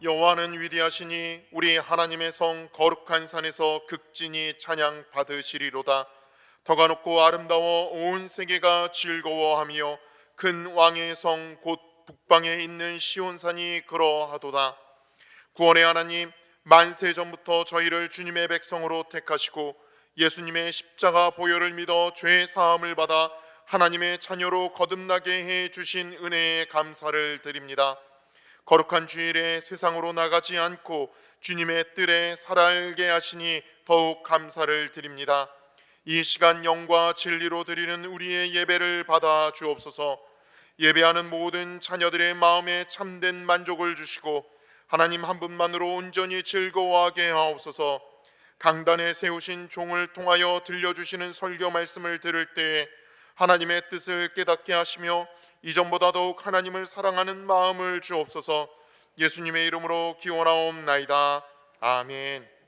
여호와는 위대하시니 우리 하나님의 성 거룩한 산에서 극진히 찬양 받으시리로다. 터가 높고 아름다워 온 세계가 즐거워하며 큰 왕의 성 곧 북방에 있는 시온산이 그러하도다. 구원의 하나님, 만세 전부터 저희를 주님의 백성으로 택하시고 예수님의 십자가 보혈을 믿어 죄 사함을 받아 하나님의 자녀로 거듭나게 해 주신 은혜에 감사를 드립니다. 거룩한 주일에 세상으로 나가지 않고 주님의 뜰에 살아알게 하시니 더욱 감사를 드립니다. 이 시간 영과 진리로 드리는 우리의 예배를 받아 주옵소서. 예배하는 모든 자녀들의 마음에 참된 만족을 주시고 하나님 한 분만으로 온전히 즐거워하게 하옵소서. 강단에 세우신 종을 통하여 들려주시는 설교 말씀을 들을 때에 하나님의 뜻을 깨닫게 하시며 이전보다 더욱 하나님을 사랑하는 마음을 주옵소서. 예수님의 이름으로 기원하옵나이다. 아멘.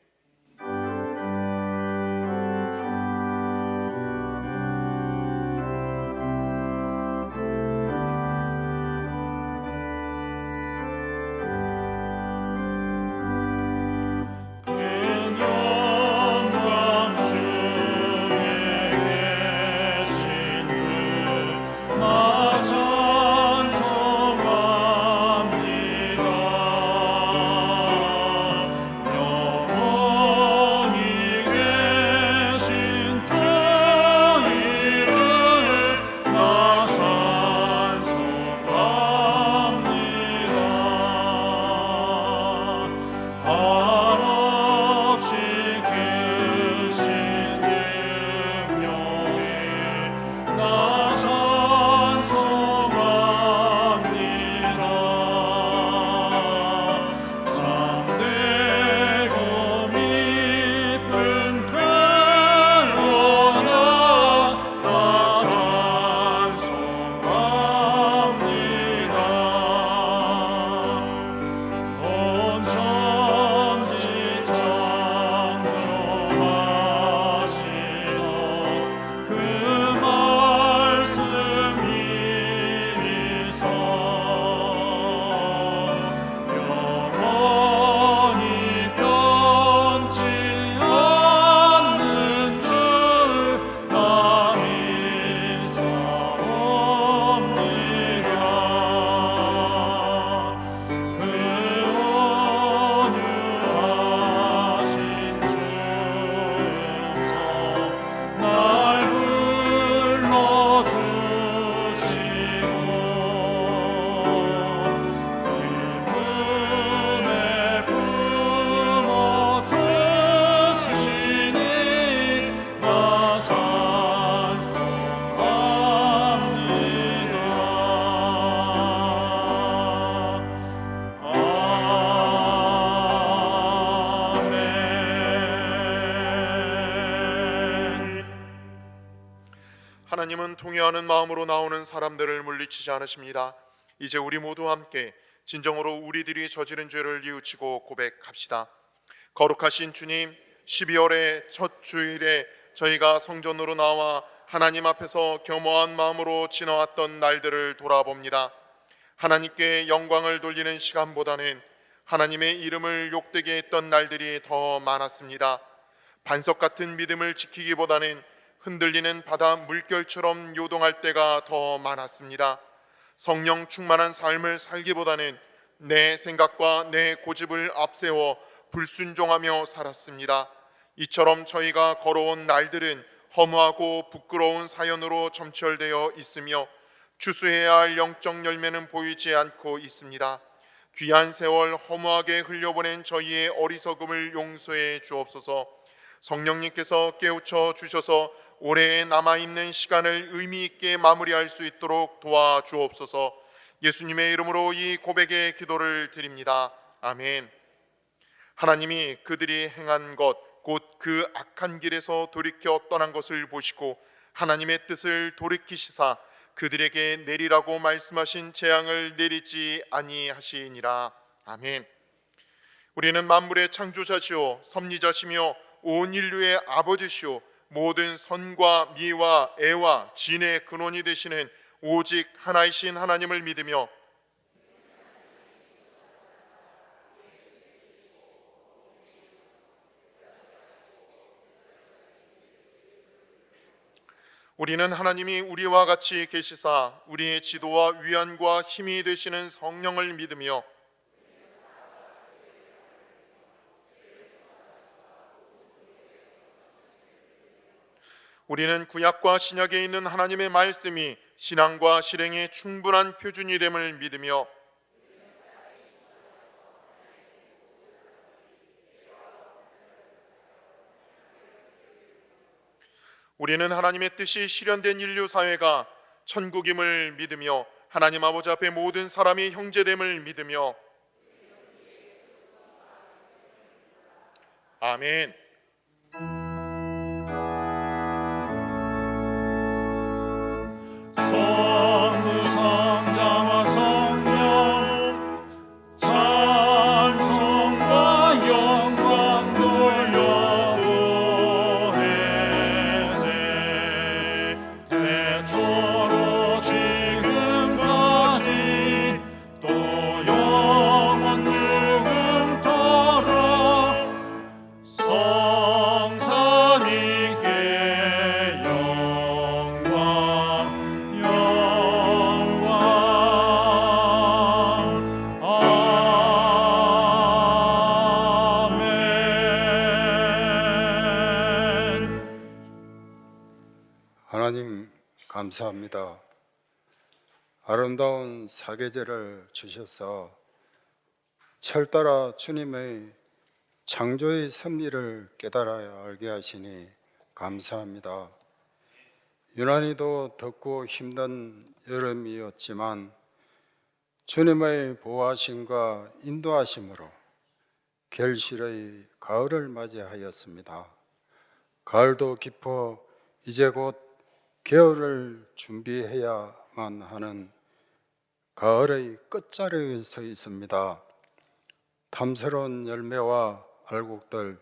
하나님은 통회하는 마음으로 나오는 사람들을 물리치지 않으십니다. 이제 우리 모두 함께 진정으로 우리들이 저지른 죄를 뉘우치고 고백합시다. 거룩하신 주님, 12월의 첫 주일에 저희가 성전으로 나와 하나님 앞에서 겸허한 마음으로 지나왔던 날들을 돌아봅니다. 하나님께 영광을 돌리는 시간보다는 하나님의 이름을 욕되게 했던 날들이 더 많았습니다. 반석 같은 믿음을 지키기보다는 흔들리는 바다 물결처럼 요동할 때가 더 많았습니다. 성령 충만한 삶을 살기보다는 내 생각과 내 고집을 앞세워 불순종하며 살았습니다. 이처럼 저희가 걸어온 날들은 허무하고 부끄러운 사연으로 점철되어 있으며 추수해야 할 영적 열매는 보이지 않고 있습니다. 귀한 세월 허무하게 흘려보낸 저희의 어리석음을 용서해 주옵소서. 성령님께서 깨우쳐 주셔서 올해에 남아있는 시간을 의미 있게 마무리할 수 있도록 도와주옵소서. 예수님의 이름으로 이 고백의 기도를 드립니다. 아멘. 하나님이 그들이 행한 것 곧 그 악한 길에서 돌이켜 떠난 것을 보시고 하나님의 뜻을 돌이키시사 그들에게 내리라고 말씀하신 재앙을 내리지 아니하시니라. 아멘. 우리는 만물의 창조자시오 섭리자시며 온 인류의 아버지시오 모든 선과 미와 애와 진의 근원이 되시는 오직 하나이신 하나님을 믿으며 우리는 하나님이 우리와 같이 계시사 우리의 지도와 위안과 힘이 되시는 성령을 믿으며 우리는 구약과 신약에 있는 하나님의 말씀이 신앙과 실행의 충분한 표준이 됨을 믿으며 우리는 하나님의 뜻이 실현된 인류 사회가 천국임을 믿으며 하나님 아버지 앞에 모든 사람이 형제됨을 믿으며 아멘. 성부 성자와 성령 찬송과 영광 돌려보내세 태초로 지금까지 또 영원 유금토록 성삼위께 하나님 감사합니다. 아름다운 사계절을 주셔서 철따라 주님의 창조의 섭리를 깨달아 알게 하시니 감사합니다. 유난히도 덥고 힘든 여름이었지만 주님의 보호하심과 인도하심으로 결실의 가을을 맞이하였습니다. 가을도 깊어 이제 곧 겨울을 준비해야만 하는 가을의 끝자리에 서 있습니다. 탐스러운 열매와 알곡들,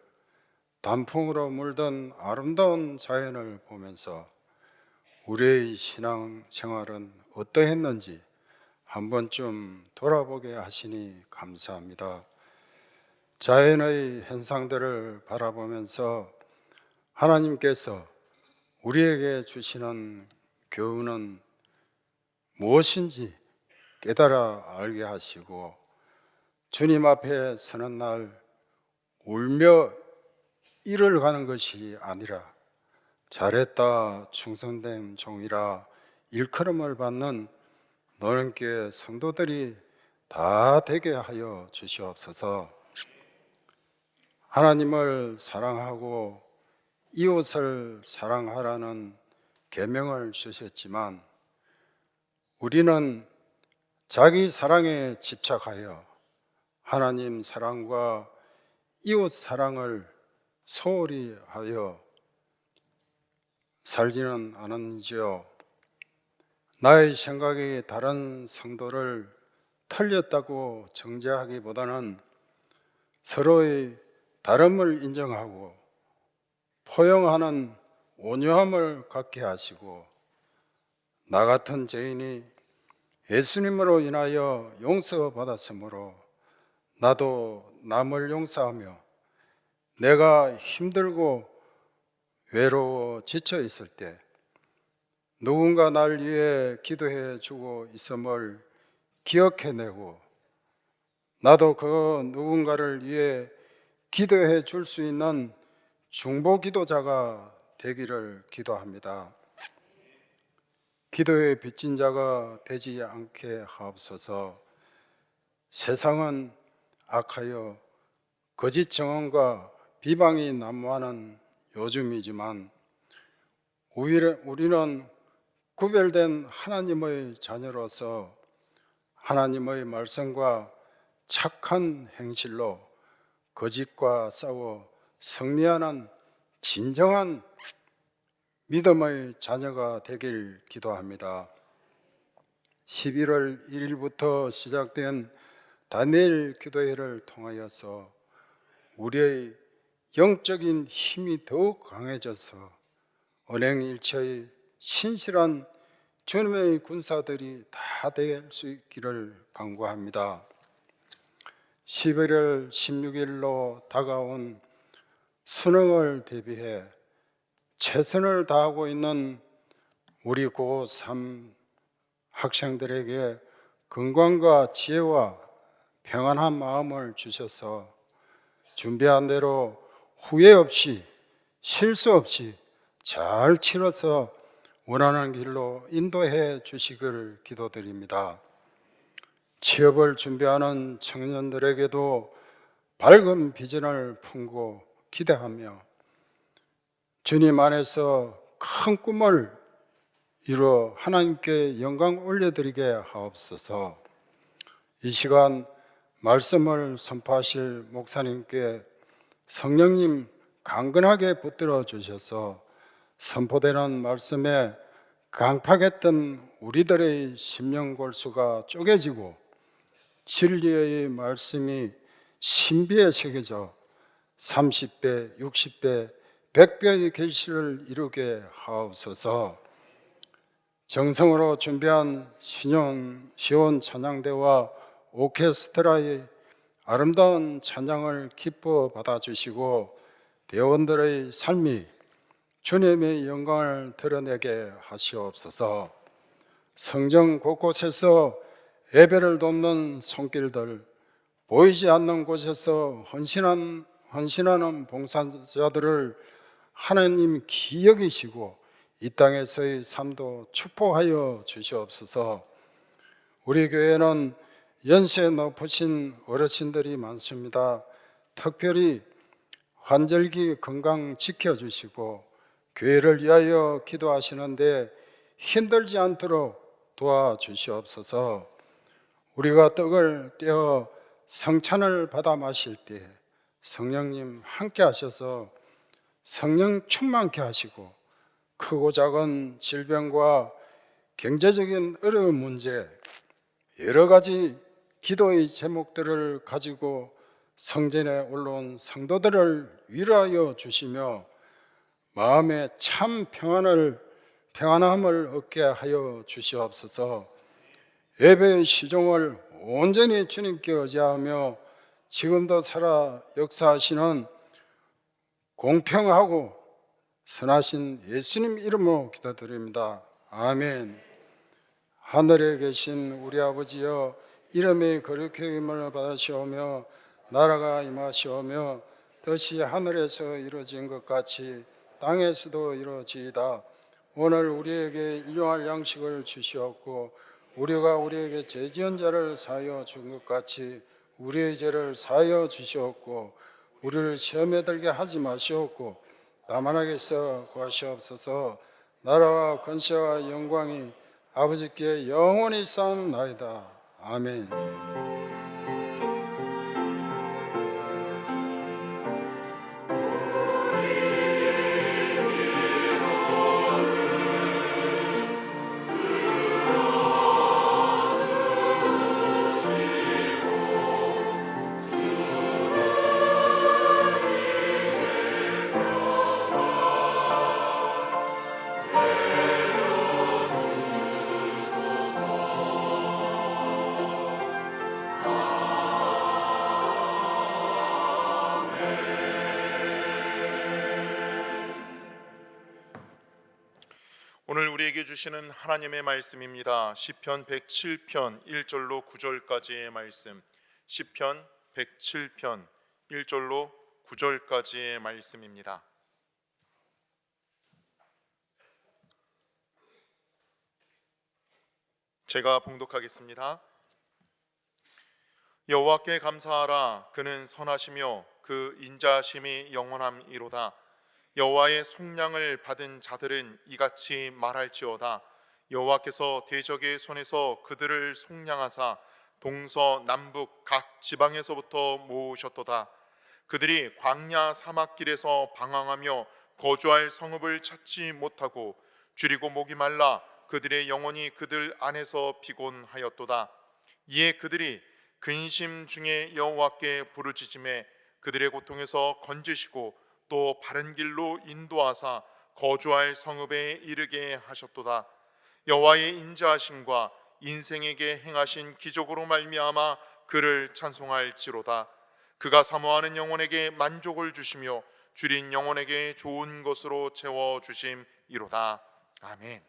단풍으로 물든 아름다운 자연을 보면서 우리의 신앙 생활은 어떠했는지 한 번쯤 돌아보게 하시니 감사합니다. 자연의 현상들을 바라보면서 하나님께서 우리에게 주시는 교훈은 무엇인지 깨달아 알게 하시고 주님 앞에 서는 날 울며 일을 가는 것이 아니라 잘했다 충성된 종이라 일컬음을 받는 노년께 성도들이 다 되게 하여 주시옵소서. 하나님을 사랑하고 이웃을 사랑하라는 계명을 주셨지만 우리는 자기 사랑에 집착하여 하나님 사랑과 이웃 사랑을 소홀히 하여 살지는 않은지요. 나의 생각이 다른 성도를 틀렸다고 정죄하기보다는 서로의 다름을 인정하고 포용하는 온유함을 갖게 하시고 나 같은 죄인이 예수님으로 인하여 용서받았으므로 나도 남을 용서하며 내가 힘들고 외로워 지쳐 있을 때 누군가 날 위해 기도해 주고 있음을 기억해내고 나도 그 누군가를 위해 기도해 줄 수 있는 중보 기도자가 되기를 기도합니다. 기도에 빚진 자가 되지 않게 하옵소서. 세상은 악하여 거짓 정언과 비방이 난무하는 요즘이지만 우리는 구별된 하나님의 자녀로서 하나님의 말씀과 착한 행실로 거짓과 싸워 승리하는 진정한 믿음의 자녀가 되길 기도합니다. 11월 1일부터 시작된 다니엘 기도회를 통하여서 우리의 영적인 힘이 더욱 강해져서 언행일처의 신실한 주님의 군사들이 다 될 수 있기를 간구합니다. 11월 16일로 다가온 수능을 대비해 최선을 다하고 있는 우리 고3 학생들에게 건강과 지혜와 평안한 마음을 주셔서 준비한 대로 후회 없이 실수 없이 잘 치러서 원하는 길로 인도해 주시기를 기도드립니다. 취업을 준비하는 청년들에게도 밝은 비전을 품고 기대하며 주님 안에서 큰 꿈을 이루어 하나님께 영광 올려드리게 하옵소서. 이 시간 말씀을 선포하실 목사님께 성령님 강건하게 붙들어 주셔서 선포되는 말씀에 강팍했던 우리들의 심령골수가 쪼개지고 진리의 말씀이 신비에 새겨져 30배, 60배, 100배의 계시를 이루게 하옵소서. 정성으로 준비한 시온 찬양대와 오케스트라의 아름다운 찬양을 기뻐 받아주시고 대원들의 삶이 주님의 영광을 드러내게 하시옵소서. 성전 곳곳에서 예배를 돕는 손길들, 보이지 않는 곳에서 헌신하는 봉사자들을 하나님 기여기시고 이 땅에서의 삶도 축복하여 주시옵소서. 우리 교회는 연세 높으신 어르신들이 많습니다. 특별히 환절기 건강 지켜주시고 교회를 위하여 기도하시는데 힘들지 않도록 도와주시옵소서. 우리가 떡을 떼어 성찬을 받아 마실 때 성령님 함께 하셔서 성령 충만케 하시고 크고 작은 질병과 경제적인 어려운 문제, 여러 가지 기도의 제목들을 가지고 성전에 올라온 성도들을 위로하여 주시며 마음에 참 평안함을 얻게 하여 주시옵소서. 예배의 시종을 온전히 주님께 의지하며 지금도 살아 역사하시는 공평하고 선하신 예수님 이름으로 기도드립니다. 아멘. 하늘에 계신 우리 아버지여, 이름이 거룩히 여김을 받으시오며 나라가 임하시오며 뜻이 하늘에서 이루어진 것 같이 땅에서도 이루어지이다. 오늘 우리에게 일용할 양식을 주시옵고 우리가 우리에게 죄 지은 자를 사하여 준 것 같이 우리의 죄를 사하여 주시옵고 우리를 시험에 들게 하지 마시옵고 다만 하게서 구하시옵소서. 나라와 권세와 영광이 아버지께 영원히 쌓나이다. 아멘. 오늘 우리에게 주시는 하나님의 말씀입니다. 시편 107편 1절로 9절까지의 말씀. 시편 107편 1절로 9절까지의 말씀입니다. 제가 봉독하겠습니다. 여호와께 감사하라. 그는 선하시며 그 인자하심이 영원함이로다. 여호와의 속량을 받은 자들은 이같이 말할지어다. 여호와께서 대적의 손에서 그들을 속량하사 동서남북 각 지방에서부터 모으셨도다. 그들이 광야 사막길에서 방황하며 거주할 성읍을 찾지 못하고 줄이고 목이 말라 그들의 영혼이 그들 안에서 피곤하였도다. 이에 그들이 근심 중에 여호와께 부르짖음에 그들의 고통에서 건지시고 또 바른 길로 인도하사 거주할 성읍에 이르게 하셨도다. 여호와의 인자하심과 인생에게 행하신 기적으로 말미암아 그를 찬송할지로다. 그가 사모하는 영혼에게 만족을 주시며 줄인 영혼에게 좋은 것으로 채워 주심이로다. 아멘.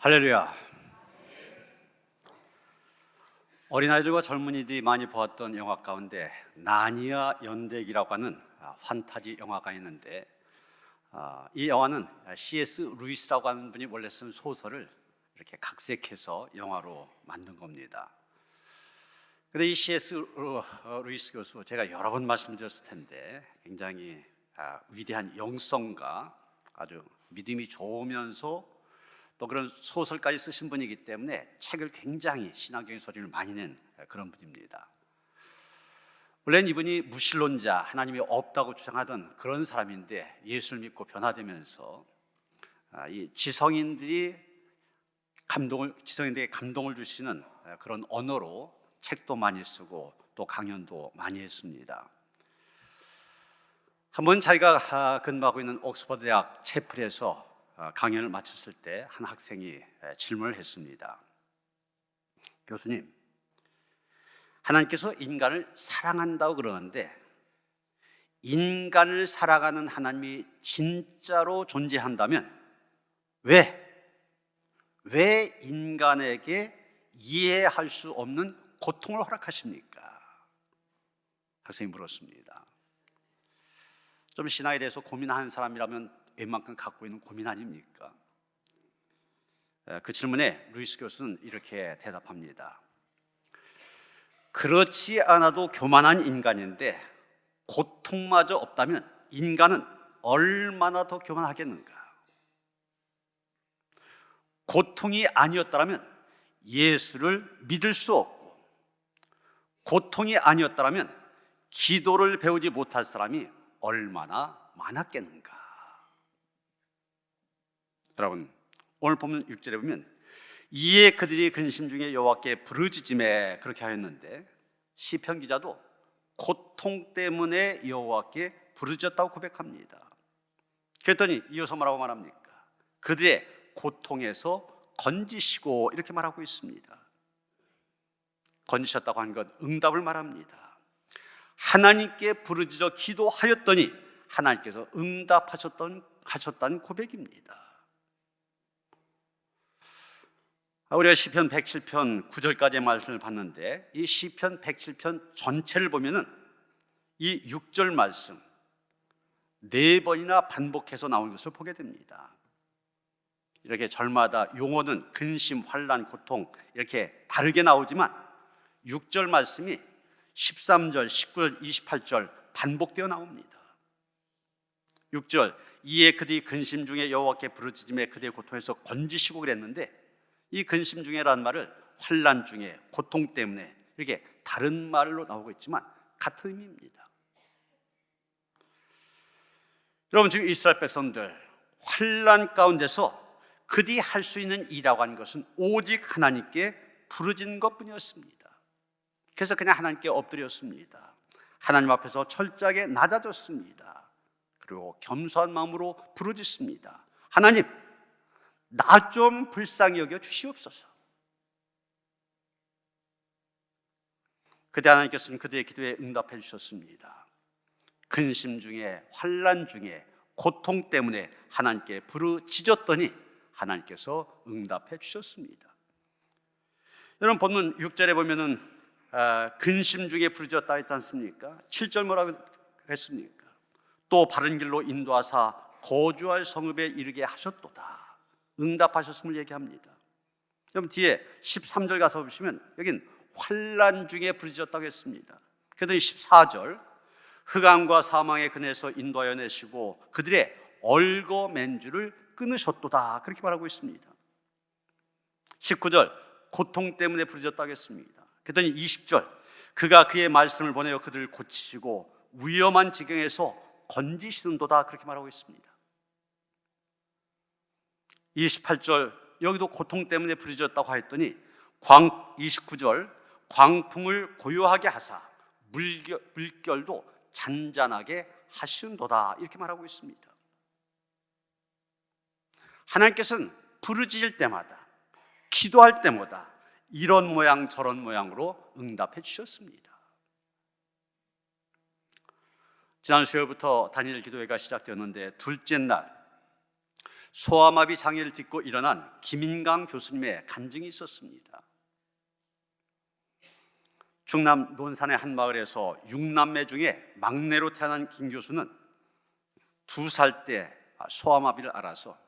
할렐루야. 어린아이들과 젊은이들이 많이 보았던 영화 가운데 나니아 연대기라고 하는 판타지 영화가 있는데, 이 영화는 C.S. 루이스라고 하는 분이 원래 쓴 소설을 이렇게 각색해서 영화로 만든 겁니다. 근데 이 C.S. 루이스 교수, 제가 여러 번 말씀드렸을 텐데 굉장히 위대한 영성가, 아주 믿음이 좋으면서 또 그런 소설까지 쓰신 분이기 때문에 책을 굉장히 신학적인 소리를 많이 낸 그런 분입니다. 원래는 이분이 무신론자, 하나님이 없다고 주장하던 그런 사람인데 예수를 믿고 변화되면서 이 지성인들에게 감동을 주시는 그런 언어로 책도 많이 쓰고 또 강연도 많이 했습니다. 한번 자기가 근무하고 있는 옥스퍼드 대학 채플에서 강연을 마쳤을 때 한 학생이 질문을 했습니다. 교수님, 하나님께서 인간을 사랑한다고 그러는데 인간을 사랑하는 하나님이 진짜로 존재한다면 왜 인간에게 이해할 수 없는 고통을 허락하십니까? 학생이 물었습니다. 좀 신앙에 대해서 고민하는 사람이라면 웬만큼 갖고 있는 고민 아닙니까? 그 질문에 루이스 교수는 이렇게 대답합니다. 그렇지 않아도 교만한 인간인데 고통마저 없다면 인간은 얼마나 더 교만하겠는가? 고통이 아니었다면 예수를 믿을 수 없고, 고통이 아니었다면 기도를 배우지 못할 사람이 얼마나 많았겠는가? 여러분, 오늘 보면 6절에 보면 이에 그들이 근심 중에 여호와께 부르짖음에 그렇게 하였는데, 시편 기자도 고통 때문에 여호와께 부르짖었다고 고백합니다. 그랬더니 이어서 뭐라고 말합니까? 그들의 고통에서 건지시고 이렇게 말하고 있습니다. 건지셨다고 하는 것, 응답을 말합니다. 하나님께 부르짖어 기도하였더니 하나님께서 응답하셨다는 고백입니다. 우리가 시편 107편 9절까지의 말씀을 봤는데, 이 시편 107편 전체를 보면은 이 6절 말씀 4번이나 반복해서 나오는 것을 보게 됩니다. 이렇게 절마다 용어는 근심, 환난, 고통 이렇게 다르게 나오지만 6절 말씀이 13절, 19절, 28절 반복되어 나옵니다. 6절, 이에 그들이 근심 중에 여호와께 부르짖음에 그들의 고통에서 건지시고 그랬는데, 이 근심 중에라는 말을 환난 중에, 고통 때문에 이렇게 다른 말로 나오고 있지만 같은 의미입니다. 여러분, 지금 이스라엘 백성들 환난 가운데서 그들이 할 수 있는 일이라고 하는 것은 오직 하나님께 부르짖는 것뿐이었습니다. 그래서 그냥 하나님께 엎드렸습니다. 하나님 앞에서 철저하게 낮아졌습니다. 그리고 겸손한 마음으로 부르짖습니다. 하나님, 나 좀 불쌍히 여겨 주시옵소서. 그때 하나님께서는 그들의 기도에 응답해 주셨습니다. 근심 중에, 환난 중에, 고통 때문에 하나님께 부르짖었더니 하나님께서 응답해 주셨습니다. 여러분, 본문 6절에 보면은 근심 중에 부르짖었다 했지 않습니까? 7절 뭐라고 했습니까? 또 바른 길로 인도하사 거주할 성읍에 이르게 하셨도다. 응답하셨음을 얘기합니다. 그럼 뒤에 13절 가서 보시면 여긴 환난 중에 부르짖었다고 했습니다. 그랬더니 14절, 흑암과 사망의 그네에서 인도하여 내시고 그들의 얼거맨줄을 끊으셨도다, 그렇게 말하고 있습니다. 19절, 고통 때문에 부르짖었다고 했습니다. 그랬더니 20절, 그가 그의 말씀을 보내어 그들을 고치시고 위험한 지경에서 건지시는도다, 그렇게 말하고 있습니다. 28절, 여기도 고통 때문에 부르짖었다고 했더니 29절, 광풍을 고요하게 하사 물결도 잔잔하게 하시는도다, 이렇게 말하고 있습니다. 하나님께서는 부르짖을 때마다, 기도할 때마다 이런 모양 저런 모양으로 응답해 주셨습니다. 지난 수요일부터 다니엘 기도회가 시작되었는데 둘째 날 소아마비 장애를 딛고 일어난 김인강 교수님의 간증이 있었습니다. 충남 논산의 한 마을에서 6남매 중에 막내로 태어난 김 교수는 2살 때 소아마비를 알아서,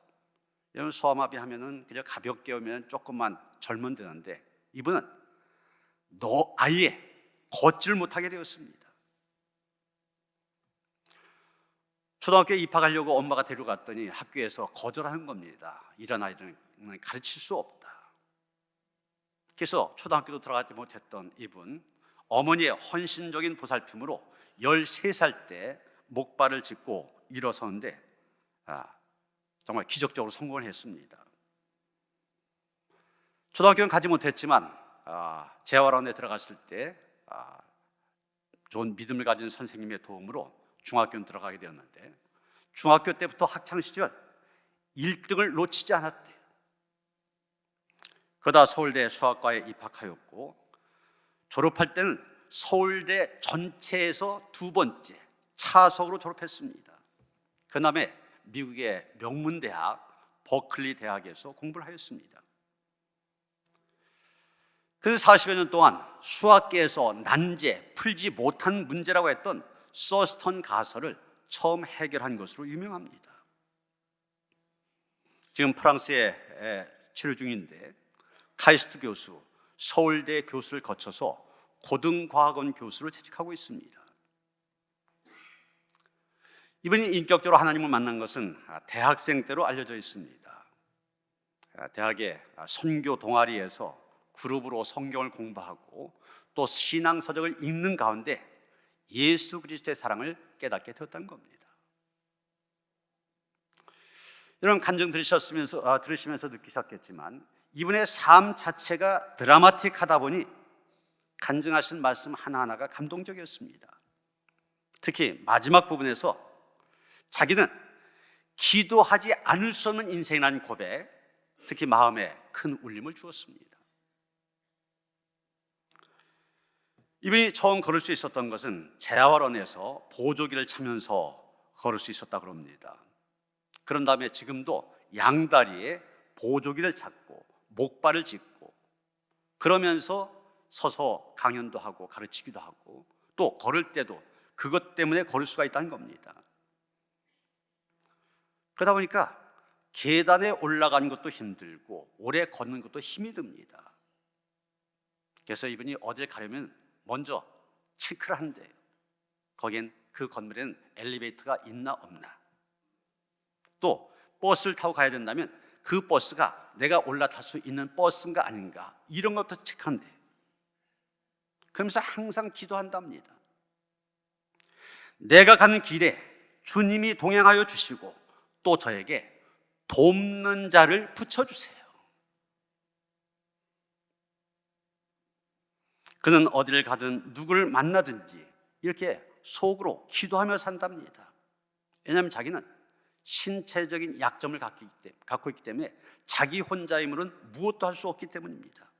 여러분 소아마비 하면은 그냥 가볍게 오면 조금만 절면 되는데 이분은 아예 걷지를 못하게 되었습니다. 초등학교에 입학하려고 엄마가 데려갔더니 학교에서 거절하는 겁니다. 이런 아이들은 가르칠 수 없다. 그래서 초등학교도 들어가지 못했던 이분, 어머니의 헌신적인 보살핌으로 13살 때 목발을 짚고 일어서는데 정말 기적적으로 성공을 했습니다. 초등학교는 가지 못했지만 재활원에 들어갔을 때 좋은 믿음을 가진 선생님의 도움으로 중학교는 들어가게 되었는데, 중학교 때부터 학창시절 1등을 놓치지 않았대요. 그러다 서울대 수학과에 입학하였고, 졸업할 때는 서울대 전체에서 2번째 차석으로 졸업했습니다. 그 다음에 미국의 명문대학 버클리 대학에서 공부를 하였습니다. 그 40여 년 동안 수학계에서 난제, 풀지 못한 문제라고 했던 서스턴 가설을 처음 해결한 것으로 유명합니다. 지금 프랑스에 치료 중인데, 카이스트 교수, 서울대 교수를 거쳐서 고등과학원 교수를 재직하고 있습니다. 이분이 인격적으로 하나님을 만난 것은 대학생 때로 알려져 있습니다. 대학의 선교 동아리에서 그룹으로 성경을 공부하고 또 신앙서적을 읽는 가운데 예수 그리스도의 사랑을 깨닫게 되었다는 겁니다. 이런 간증 들으시면서 느끼셨겠지만 이분의 삶 자체가 드라마틱하다 보니 간증하신 말씀 하나하나가 감동적이었습니다. 특히 마지막 부분에서 자기는 기도하지 않을 수 없는 인생이라는 고백, 특히 마음에 큰 울림을 주었습니다. 이분이 처음 걸을 수 있었던 것은 재활원에서 보조기를 차면서 걸을 수 있었다고 합니다. 그런 다음에 지금도 양다리에 보조기를 잡고 목발을 짚고 그러면서 서서 강연도 하고 가르치기도 하고 또 걸을 때도 그것 때문에 걸을 수가 있다는 겁니다. 그러다 보니까 계단에 올라가는 것도 힘들고 오래 걷는 것도 힘이 듭니다. 그래서 이분이 어딜 가려면 먼저 체크를 한대요. 거긴 그 건물에는 엘리베이터가 있나 없나, 또 버스를 타고 가야 된다면 그 버스가 내가 올라탈 수 있는 버스인가 아닌가, 이런 것도 체크한대요. 그러면서 항상 기도한답니다. 내가 가는 길에 주님이 동행하여 주시고 또 저에게 돕는 자를 붙여주세요. 그는 어디를 가든 누구를 만나든지 이렇게 속으로 기도하며 산답니다. 왜냐하면 자기는 신체적인 약점을 갖고 있기 때문에 자기 혼자 힘으로는 무엇도 할 수 없기 때문입니다.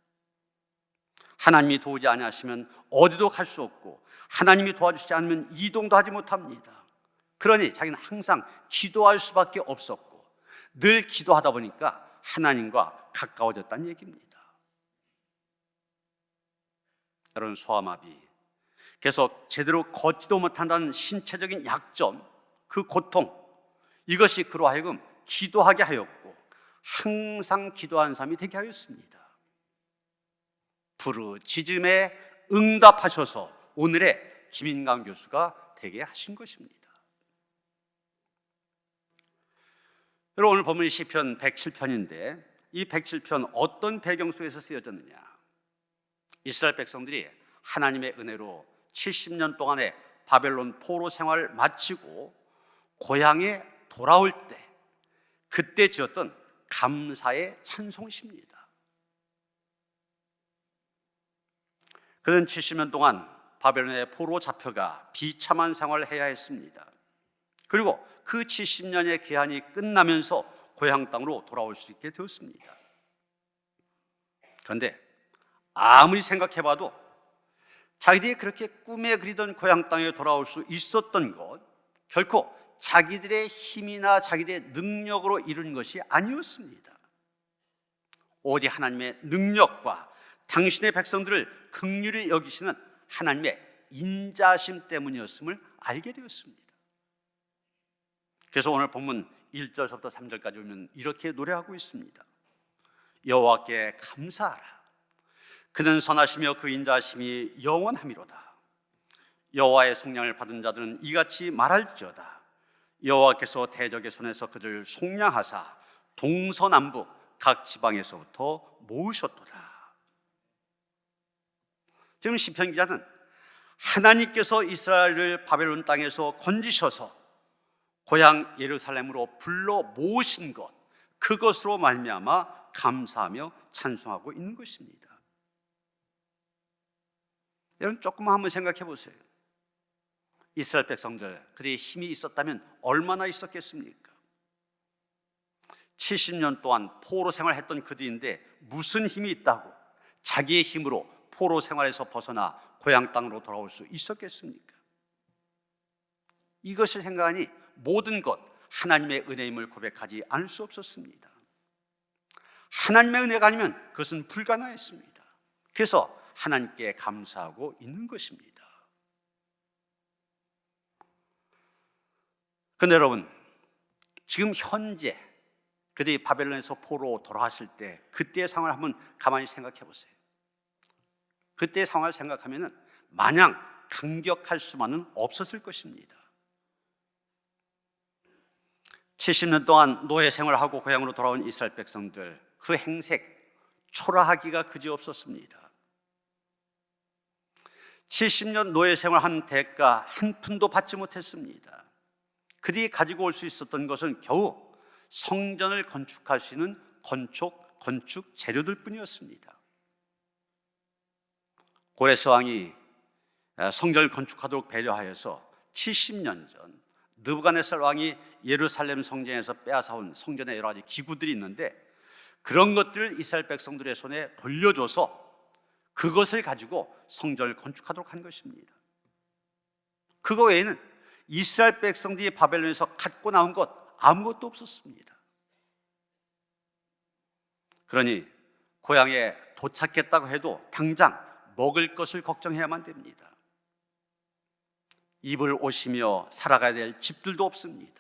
하나님이 도우지 아니하시면 어디도 갈 수 없고 하나님이 도와주시지 않으면 이동도 하지 못합니다. 그러니 자기는 항상 기도할 수밖에 없었고 늘 기도하다 보니까 하나님과 가까워졌다는 얘기입니다. 여러분, 소아마비, 계속 제대로 걷지도 못한다는 신체적인 약점, 그 고통, 이것이 그로 하여금 기도하게 하였고 항상 기도하는 사람이 되게 하였습니다. 부르짖음에 응답하셔서 오늘의 김인강 교수가 되게 하신 것입니다. 여러분, 오늘 본문이 시편 107편인데 이 107편 어떤 배경 속에서 쓰여졌느냐? 이스라엘 백성들이 하나님의 은혜로 70년 동안의 바벨론 포로 생활을 마치고 고향에 돌아올 때 그때 지었던 감사의 찬송시입니다. 그는 70년 동안 바벨론의 포로 잡혀가 비참한 생활을 해야 했습니다. 그리고 그 70년의 기한이 끝나면서 고향 땅으로 돌아올 수 있게 되었습니다. 그런데 아무리 생각해봐도 자기들이 그렇게 꿈에 그리던 고향 땅에 돌아올 수 있었던 것, 결코 자기들의 힘이나 자기들의 능력으로 이룬 것이 아니었습니다. 오직 하나님의 능력과 당신의 백성들을 긍휼히 여기시는 하나님의 인자심 때문이었음을 알게 되었습니다. 그래서 오늘 본문 1절부터 3절까지 보면 이렇게 노래하고 있습니다. 여호와께 감사하라. 그는 선하시며 그 인자심이 영원하미로다. 여호와의 속량을 받은 자들은 이같이 말할지어다. 여호와께서 대적의 손에서 그들을 속량하사 동서남북 각 지방에서부터 모으셨도다. 지금 시편 기자는 하나님께서 이스라엘을 바벨론 땅에서 건지셔서 고향 예루살렘으로 불러 모으신 것, 그것으로 말미암아 감사하며 찬송하고 있는 것입니다. 여러분 조금만 한번 생각해 보세요. 이스라엘 백성들, 그들의 힘이 있었다면 얼마나 있었겠습니까? 70년 동안 포로 생활했던 그들인데 무슨 힘이 있다고 자기의 힘으로 포로 생활에서 벗어나 고향 땅으로 돌아올 수 있었겠습니까? 이것을 생각하니 모든 것 하나님의 은혜임을 고백하지 않을 수 없었습니다. 하나님의 은혜가 아니면 그것은 불가능했습니다. 그래서 하나님께 감사하고 있는 것입니다. 그런데 여러분, 지금 현재 그들이 바벨론에서 포로 돌아왔을 때 그때의 상황을 한번 가만히 생각해 보세요. 그때의 상황을 생각하면 마냥 감격할 수만은 없었을 것입니다. 70년 동안 노예 생활을 하고 고향으로 돌아온 이스라엘 백성들, 그 행색 초라하기가 그지없었습니다. 70년 노예 생활한 대가 한 푼도 받지 못했습니다. 그들이 가지고 올 수 있었던 것은 겨우 성전을 건축할 수 있는 건축 재료들 뿐이었습니다. 고레스 왕이 성전을 건축하도록 배려하여서 70년 전 느부갓네살 왕이 예루살렘 성전에서 빼앗아온 성전의 여러 가지 기구들이 있는데 그런 것들을 이스라엘 백성들의 손에 돌려줘서 그것을 가지고 성전을 건축하도록 한 것입니다. 그거 외에는 이스라엘 백성들이 바벨론에서 갖고 나온 것 아무것도 없었습니다. 그러니 고향에 도착했다고 해도 당장 먹을 것을 걱정해야만 됩니다. 입을 옷이며 살아가야 될 집들도 없습니다.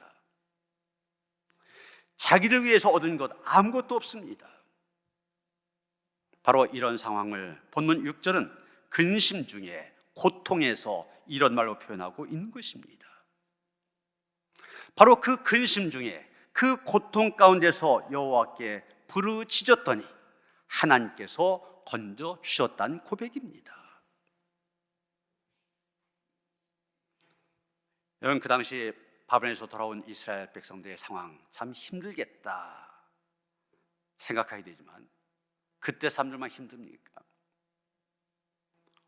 자기를 위해서 얻은 것 아무것도 없습니다. 바로 이런 상황을 본문 6절은 근심 중에 고통에서 이런 말로 표현하고 있는 것입니다. 바로 그 근심 중에 그 고통 가운데서 여호와께 부르짖었더니 하나님께서 건져 주셨다는 고백입니다. 여러분, 그 당시 바벨론에서 돌아온 이스라엘 백성들의 상황 참 힘들겠다 생각하게 되지만 그때 사람들만 힘듭니까?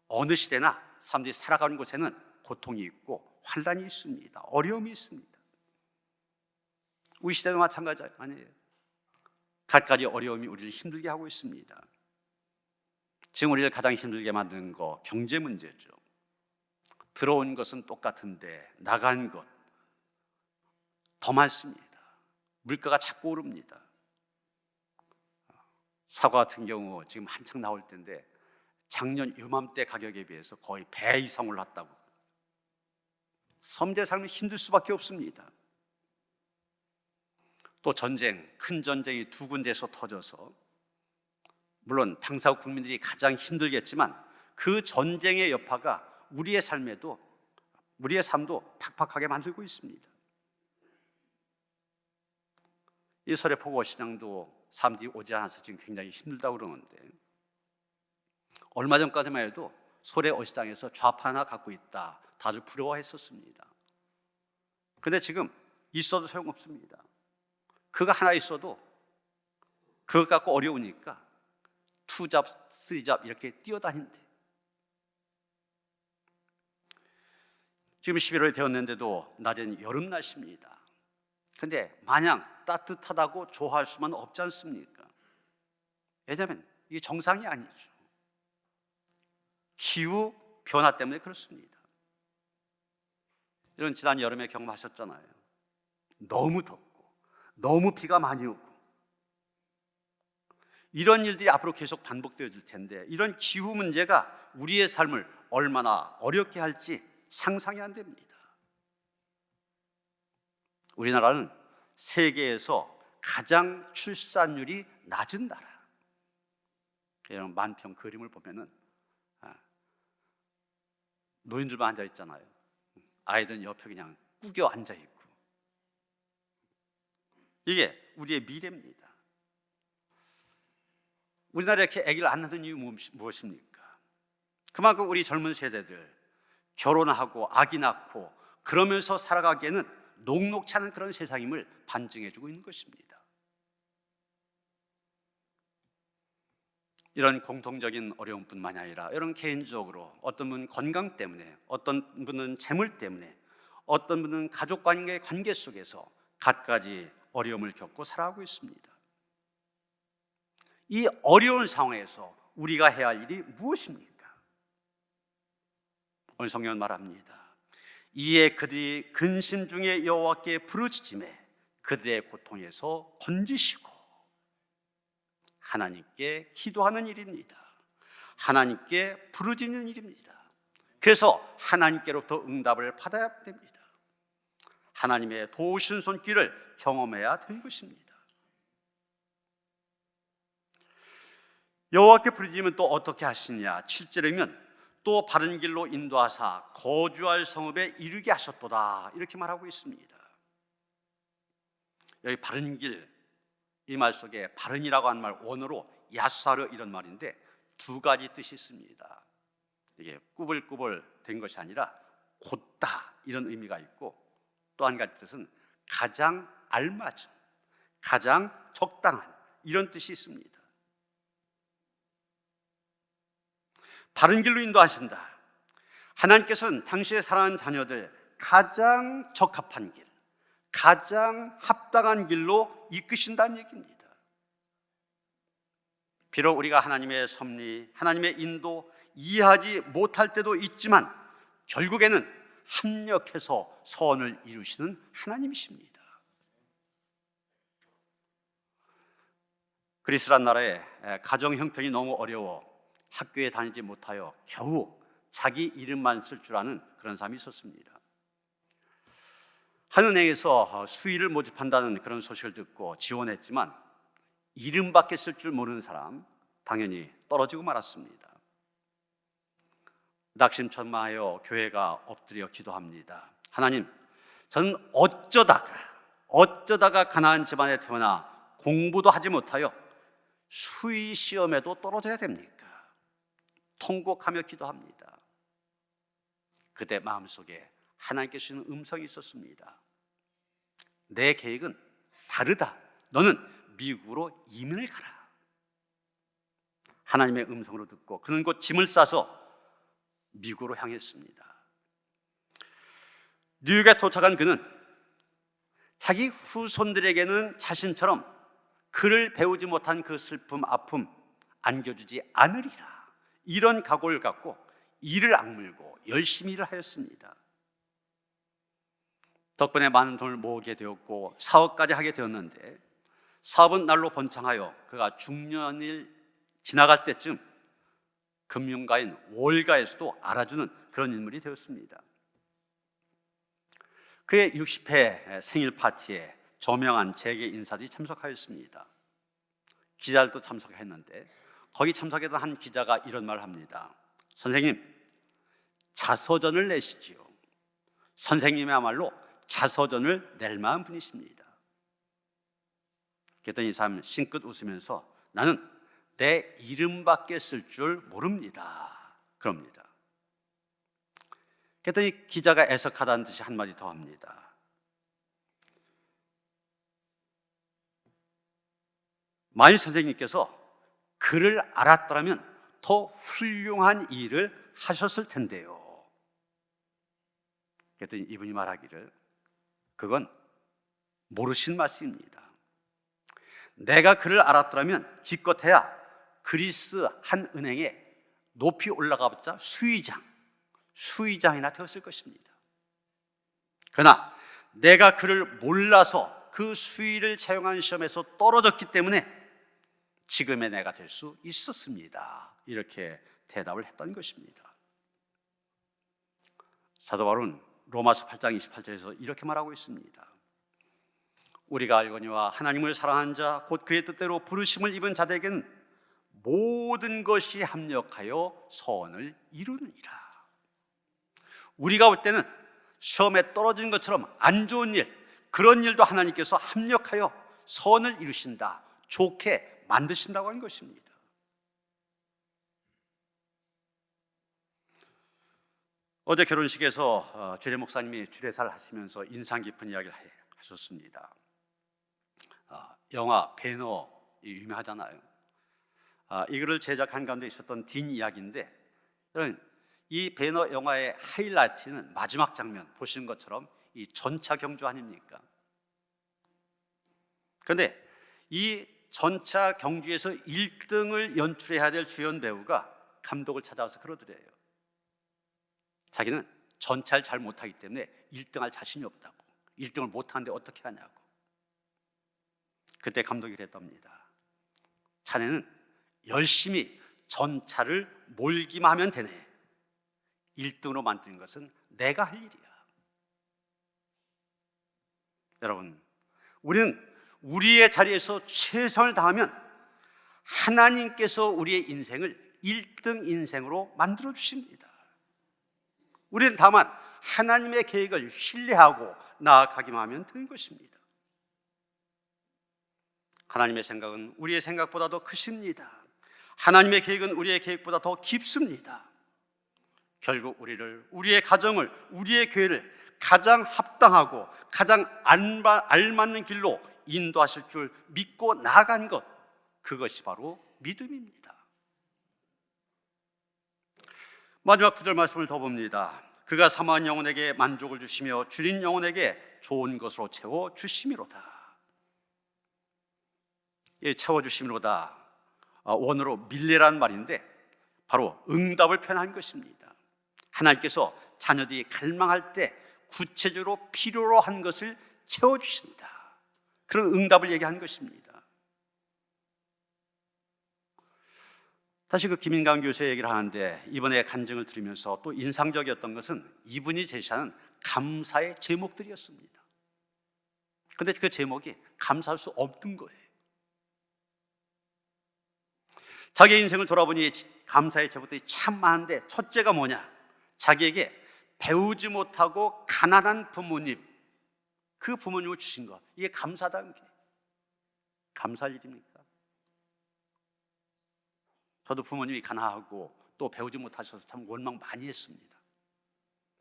어느 시대나 사람들이 살아가는 곳에는 고통이 있고 환난이 있습니다. 어려움이 있습니다. 우리 시대도 마찬가지 아니에요. 갖가지 어려움이 우리를 힘들게 하고 있습니다. 지금 우리를 가장 힘들게 만드는 거 경제 문제죠. 들어온 것은 똑같은데 나간 것 더 많습니다. 물가가 자꾸 오릅니다. 사과 같은 경우 지금 한창 나올 때인데 작년 요맘때 가격에 비해서 거의 배 이상 올랐다고. 섬대 삶이 힘들 수밖에 없습니다. 또 전쟁, 큰 전쟁이 두 군데에서 터져서 물론 당사국 국민들이 가장 힘들겠지만 그 전쟁의 여파가 우리의 삶도 팍팍하게 만들고 있습니다. 이 설해포구 시장도 사람들이 오지 않아서 지금 굉장히 힘들다고 그러는데 얼마 전까지만 해도 소래 어시장에서 좌파 하나 갖고 있다 다들 부러워했었습니다. 그런데 지금 있어도 소용없습니다. 그거 하나 있어도 그거 갖고 어려우니까 2잡, 3잡 이렇게 뛰어다닌대. 지금 11월이 되었는데도 낮은 여름 날씨입니다. 근데 마냥 따뜻하다고 좋아할 수만 없지 않습니까? 왜냐하면 이게 정상이 아니죠. 기후 변화 때문에 그렇습니다. 여러분 지난 여름에 경험하셨잖아요. 너무 덥고 너무 비가 많이 오고 이런 일들이 앞으로 계속 반복되어질 텐데 이런 기후 문제가 우리의 삶을 얼마나 어렵게 할지 상상이 안 됩니다. 우리나라는 세계에서 가장 출산율이 낮은 나라. 이런 만평 그림을 보면은 노인들만 앉아 있잖아요. 아이들은 옆에 그냥 꾸겨 앉아 있고. 이게 우리의 미래입니다. 우리나라에 이렇게 아기를 안 낳는 이유 무엇입니까? 그만큼 우리 젊은 세대들 결혼하고 아기 낳고 그러면서 살아가기에는 녹록치 않은 그런 세상임을 반증해주고 있는 것입니다. 이런 공통적인 어려움뿐만이 아니라 이런 개인적으로 어떤 분은 건강 때문에, 어떤 분은 재물 때문에, 어떤 분은 가족관계의 관계 속에서 갖가지 어려움을 겪고 살아가고 있습니다. 이 어려운 상황에서 우리가 해야 할 일이 무엇입니까? 오늘 성경은 말합니다. 이에 그들이 근심 중에 여호와께 부르짖음에 그들의 고통에서 건지시고 하나님께 기도하는 일입니다. 하나님께 부르짖는 일입니다. 그래서 하나님께로부터 응답을 받아야 됩니다. 하나님의 도우신 손길을 경험해야 되는 것입니다. 여호와께 부르짖으면 또 어떻게 하시냐? 7절이면 또 바른 길로 인도하사 거주할 성읍에 이르게 하셨도다 이렇게 말하고 있습니다. 여기 바른 길, 이 말 속에 바른이라고 하는 말 원어로 야사르 이런 말인데 두 가지 뜻이 있습니다. 이게 꾸불꾸불 된 것이 아니라 곧다 이런 의미가 있고 또 한 가지 뜻은 가장 알맞은, 가장 적당한 이런 뜻이 있습니다. 바른 길로 인도하신다. 하나님께서는 당시에 살아가는 자녀들 가장 적합한 길, 가장 합당한 길로 이끄신다는 얘기입니다. 비록 우리가 하나님의 섭리, 하나님의 인도 이해하지 못할 때도 있지만 결국에는 합력해서 선을 이루시는 하나님이십니다. 그리스란 나라의 가정 형편이 너무 어려워 학교에 다니지 못하여 겨우 자기 이름만 쓸 줄 아는 그런 사람이 있었습니다. 한 은행에서 수의를 모집한다는 그런 소식을 듣고 지원했지만 이름밖에 쓸 줄 모르는 사람 당연히 떨어지고 말았습니다. 낙심천망하여 교회가 엎드려 기도합니다. 하나님, 저는 어쩌다가 가난한 집안에 태어나 공부도 하지 못하여 수의 시험에도 떨어져야 됩니까? 통곡하며 기도합니다. 그때 마음속에 하나님께 주시는 음성이 있었습니다. 내 계획은 다르다. 너는 미국으로 이민을 가라. 하나님의 음성으로 듣고 그는 곧 짐을 싸서 미국으로 향했습니다. 뉴욕에 도착한 그는 자기 후손들에게는 자신처럼 글을 배우지 못한 그 슬픔, 아픔 안겨주지 않으리라. 이런 각오를 갖고 이를 악물고 열심히 일을 하였습니다. 덕분에 많은 돈을 모으게 되었고 사업까지 하게 되었는데 사업은 날로 번창하여 그가 중년일 지나갈 때쯤 금융가인 월가에서도 알아주는 그런 인물이 되었습니다. 그의 60회 생일 파티에 저명한 재계 인사들이 참석하였습니다. 기자들도 참석했는데 거기 참석했던 한 기자가 이런 말을 합니다. 선생님, 자서전을 내시지요. 선생님이야말로 자서전을 낼 만한 분이십니다. 그랬더니 이 사람 싱긋 웃으면서 나는 내 이름밖에 쓸 줄 모릅니다. 그럽니다. 그랬더니 기자가 애석하다는 듯이 한마디 더 합니다. 만일 선생님께서 그를 알았더라면 더 훌륭한 일을 하셨을 텐데요. 그랬더니 이분이 말하기를 그건 모르신 말씀입니다. 내가 그를 알았더라면 기껏해야 그리스 한 은행에 높이 올라가봤자 수의장이나 되었을 것입니다. 그러나 내가 그를 몰라서 그 수위를 채용한 시험에서 떨어졌기 때문에 지금의 내가 될 수 있었습니다. 이렇게 대답을 했던 것입니다. 사도 바울은 로마서 8장 28절에서 이렇게 말하고 있습니다. 우리가 알거니와 하나님을 사랑하는 자 곧 그의 뜻대로 부르심을 입은 자들에게는 모든 것이 합력하여 선을 이루느니라. 우리가 볼 때는 시험에 떨어진 것처럼 안 좋은 일, 그런 일도 하나님께서 합력하여 선을 이루신다, 좋게 만드신다고 하는 것입니다. 어제 결혼식에서 주례 목사님이 주례사를 하시면서 인상 깊은 이야기를 하셨습니다. 영화 배너 유명하잖아요. 이거를 제작한 가운데 있었던 딘 이야기인데, 이 배너 영화의 하이라이트는 마지막 장면 보시는 것처럼 이 전차 경주 아닙니까? 그런데 이 전차 경주에서 1등을 연출해야 될 주연 배우가 감독을 찾아와서 그러더래요. 자기는 전차를 잘 못하기 때문에 1등할 자신이 없다고, 1등을 못하는데 어떻게 하냐고. 그때 감독이 그랬답니다. 자네는 열심히 전차를 몰기만 하면 되네. 1등으로 만드는 것은 내가 할 일이야. 여러분, 우리는 우리의 자리에서 최선을 다하면 하나님께서 우리의 인생을 1등 인생으로 만들어 주십니다. 우리는 다만 하나님의 계획을 신뢰하고 나아가기만 하면 되는 것입니다. 하나님의 생각은 우리의 생각보다 더 크십니다. 하나님의 계획은 우리의 계획보다 더 깊습니다. 결국 우리를, 우리의 가정을, 우리의 교회를 가장 합당하고 가장 알맞는 길로 인도하실 줄 믿고 나아간 것, 그것이 바로 믿음입니다. 마지막 9절 말씀을 더 봅니다. 그가 사모한 영혼에게 만족을 주시며 줄인 영혼에게 좋은 것으로 채워 주심이로다. 이 채워 주심이로다, 원어로 밀레란 말인데 바로 응답을 표현한 것입니다. 하나님께서 자녀들이 갈망할 때 구체적으로 필요로 한 것을 채워주신다, 그런 응답을 얘기한 것입니다. 다시 그 김인강 교수의 얘기를 하는데, 이번에 간증을 들으면서 또 인상적이었던 것은 이분이 제시하는 감사의 제목들이었습니다. 그런데 그 제목이 감사할 수 없는 거예요. 자기 인생을 돌아보니 감사의 제목들이 참 많은데, 첫째가 뭐냐? 자기에게 배우지 못하고 가난한 부모님, 그 부모님을 주신 것, 이게 감사다는 게 감사할 일입니까? 저도 부모님이 가난하고 또 배우지 못하셔서 참 원망 많이 했습니다.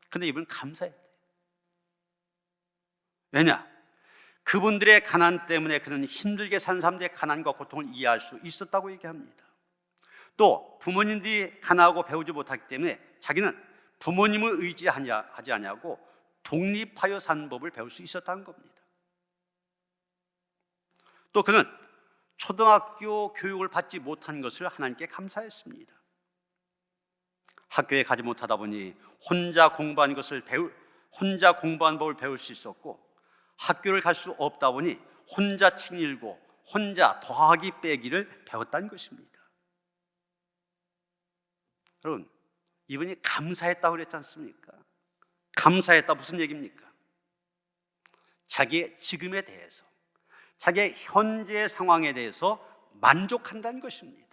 근데 이분은 감사해야 돼요. 왜냐? 그분들의 가난 때문에 그는 힘들게 산 사람들의 가난과 고통을 이해할 수 있었다고 얘기합니다. 또 부모님들이 가난하고 배우지 못하기 때문에 자기는 부모님을 의지하지 않냐고 독립하여 사는 법을 배울 수 있었다는 겁니다. 또 그는 초등학교 교육을 받지 못한 것을 하나님께 감사했습니다. 학교에 가지 못하다 보니 혼자 공부한 법을 배울 수 있었고, 학교를 갈 수 없다 보니 혼자 책 읽고 혼자 더하기 빼기를 배웠다는 것입니다. 여러분, 이분이 감사했다고 그랬지 않습니까? 감사했다 무슨 얘기입니까? 자기의 지금에 대해서, 자기의 현재 상황에 대해서 만족한다는 것입니다.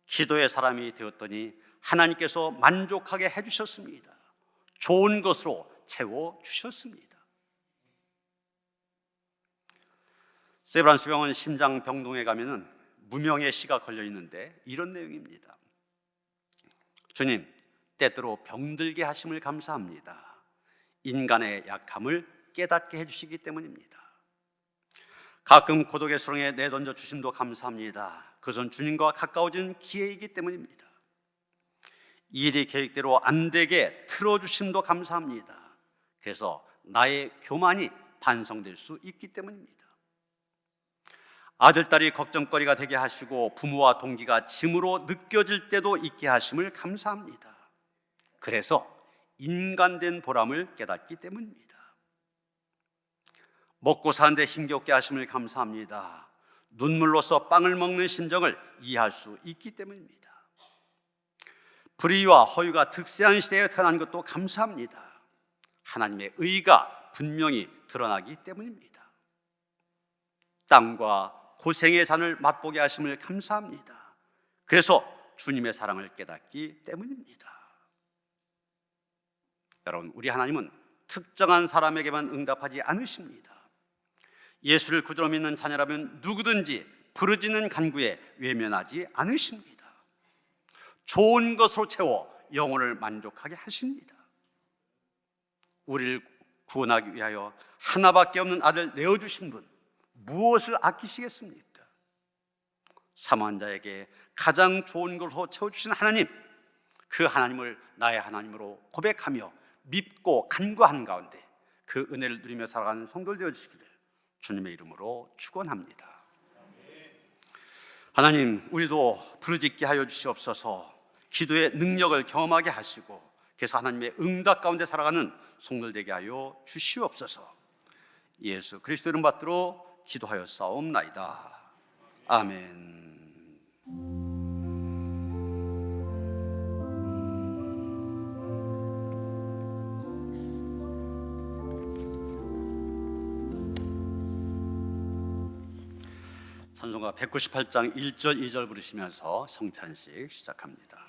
기도의 사람이 되었더니 하나님께서 만족하게 해주셨습니다. 좋은 것으로 채워주셨습니다. 세브란스 병원 심장병동에 가면은 무명의 시가 걸려 있는데 이런 내용입니다. 주님, 때때로 병들게 하심을 감사합니다. 인간의 약함을 깨닫게 해주시기 때문입니다. 가끔 고독의 수렁에 내던져 주심도 감사합니다. 그것은 주님과 가까워지는 기회이기 때문입니다. 일이 계획대로 안 되게 틀어주심도 감사합니다. 그래서 나의 교만이 반성될 수 있기 때문입니다. 아들, 딸이 걱정거리가 되게 하시고 부모와 동기가 짐으로 느껴질 때도 있게 하심을 감사합니다. 그래서 인간된 보람을 깨닫기 때문입니다. 먹고 사는데 힘겹게 하심을 감사합니다. 눈물로써 빵을 먹는 심정을 이해할 수 있기 때문입니다. 불의와 허유가 득세한 시대에 태어난 것도 감사합니다. 하나님의 의가 분명히 드러나기 때문입니다. 땀과 고생의 잔을 맛보게 하심을 감사합니다. 그래서 주님의 사랑을 깨닫기 때문입니다. 여러분, 우리 하나님은 특정한 사람에게만 응답하지 않으십니다. 예수를 구주로 믿는 자녀라면 누구든지 부르짖는 간구에 외면하지 않으십니다. 좋은 것으로 채워 영혼을 만족하게 하십니다. 우리를 구원하기 위하여 하나밖에 없는 아들 내어주신 분, 무엇을 아끼시겠습니까? 사모한 자에게 가장 좋은 것으로 채워주신 하나님, 그 하나님을 나의 하나님으로 고백하며 믿고 간구하는 가운데 그 은혜를 누리며 살아가는 성도들 되어주시기를 주님의 이름으로 축원합니다. 하나님, 우리도 부르짖게 하여 주시옵소서. 기도의 능력을 경험하게 하시고 그래서 하나님의 응답 가운데 살아가는 성도들 되게 하여 주시옵소서. 예수 그리스도 이름 받들어 기도하여 싸움나이다. 아멘. 찬송가 198장 1절 2절 부르시면서 성찬식 시작합니다.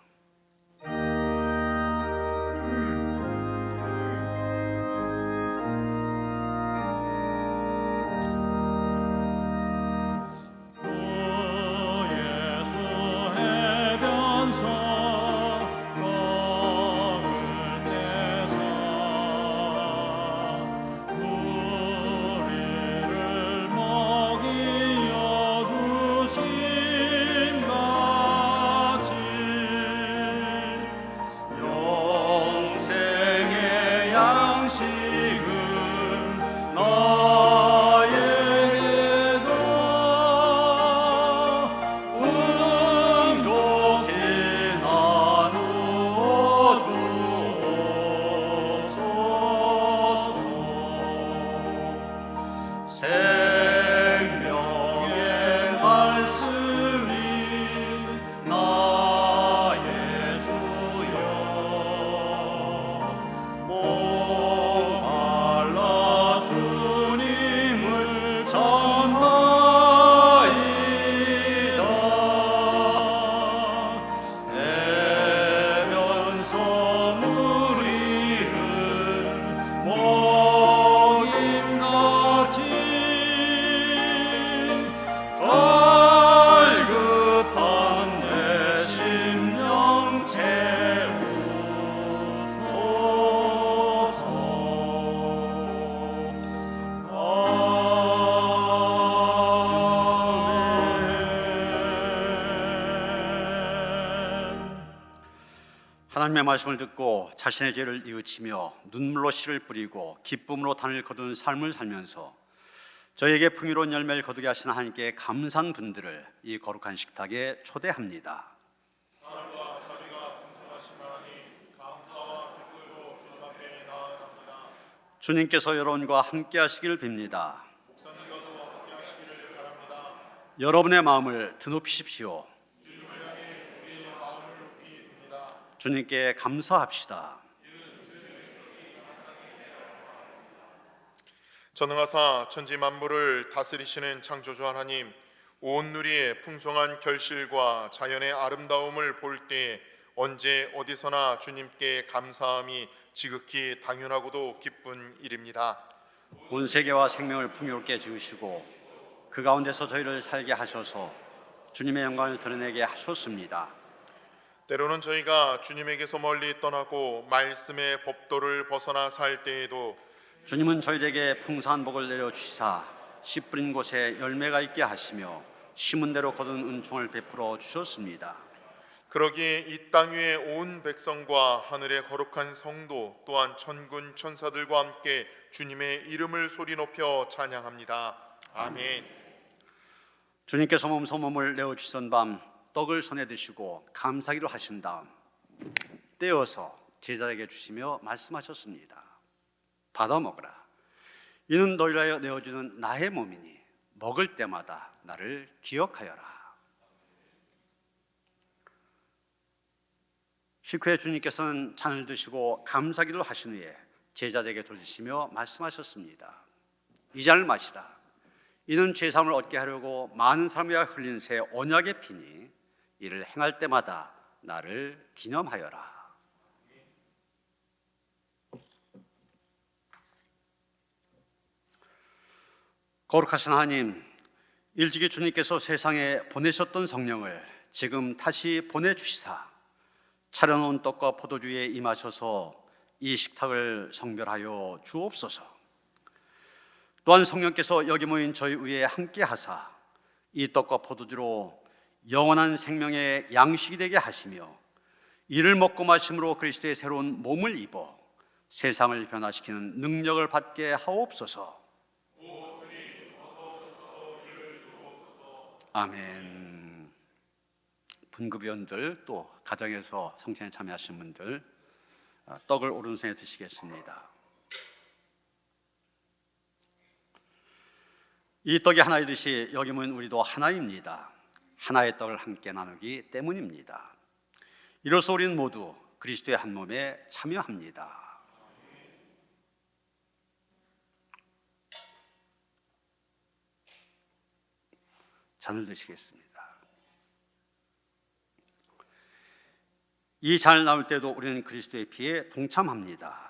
하나님의 말씀을 듣고 자신의 죄를 뉘우치며 눈물로 씨를 뿌리고 기쁨으로 단을 거두는 삶을 살면서 저에게 풍요로운 열매를 거두게 하신 하나님께 감사한 분들을 이 거룩한 식탁에 초대합니다. 사랑과 자비가 풍성하신 하나님, 감사와 기쁨으로 주님 앞에 나아갑니다. 주님께서 여러분과 함께 하시길 빕니다. 목사님과도 함께 하시기를 바랍니다. 여러분의 마음을 드높이십시오. 주님을 향해 우리의 마음을 높이 듭니다. 주님께 감사합시다. 전능하사 천지 만물을 다스리시는 창조주 하나님, 온 누리의 풍성한 결실과 자연의 아름다움을 볼 때 언제 어디서나 주님께 감사함이 지극히 당연하고도 기쁜 일입니다. 온 세계와 생명을 풍요롭게 지으시고 그 가운데서 저희를 살게 하셔서 주님의 영광을 드러내게 하셨습니다. 때로는 저희가 주님에게서 멀리 떠나고 말씀의 법도를 벗어나 살 때에도 주님은 저희에게 풍성한 복을 내려주시사 씨 뿌린 곳에 열매가 있게 하시며 심은 대로 거둔 은총을 베풀어 주셨습니다. 그러기에 이 땅 위에 온 백성과 하늘의 거룩한 성도 또한 천군 천사들과 함께 주님의 이름을 소리 높여 찬양합니다. 아멘. 주님께서 몸을 내어주시던 밤 떡을 손에 드시고 감사기로 하신 다음 떼어서 제자에게 주시며 말씀하셨습니다. 받아 먹으라. 이는 너희를 하여 내어주는 나의 몸이니 먹을 때마다 나를 기억하여라. 식후에 주님께서는 잔을 드시고 감사기를 하신 후에 제자들에게 돌리시며 말씀하셨습니다. 이 잔을 마시라. 이는 죄사함을 얻게 하려고 많은 사람이 흘린 새 언약의 피니 이를 행할 때마다 나를 기념하여라. 거룩하신 하나님, 일찍이 주님께서 세상에 보내셨던 성령을 지금 다시 보내주시사 차려놓은 떡과 포도주에 임하셔서 이 식탁을 성별하여 주옵소서. 또한 성령께서 여기 모인 저희 위에 함께 하사 이 떡과 포도주로 영원한 생명의 양식이 되게 하시며 이를 먹고 마심으로 그리스도의 새로운 몸을 입어 세상을 변화시키는 능력을 받게 하옵소서. 아멘. 분급위원들 또 가정에서 성찬에 참여하신 분들 떡을 오른손에 드시겠습니다. 이 떡이 하나이듯이 여기 모인 우리도 하나입니다. 하나의 떡을 함께 나누기 때문입니다. 이로써 우리는 모두 그리스도의 한 몸에 참여합니다. 잔을 드시겠습니다. 이 잔을 나눌 때도 우리는 그리스도의 피에 동참합니다.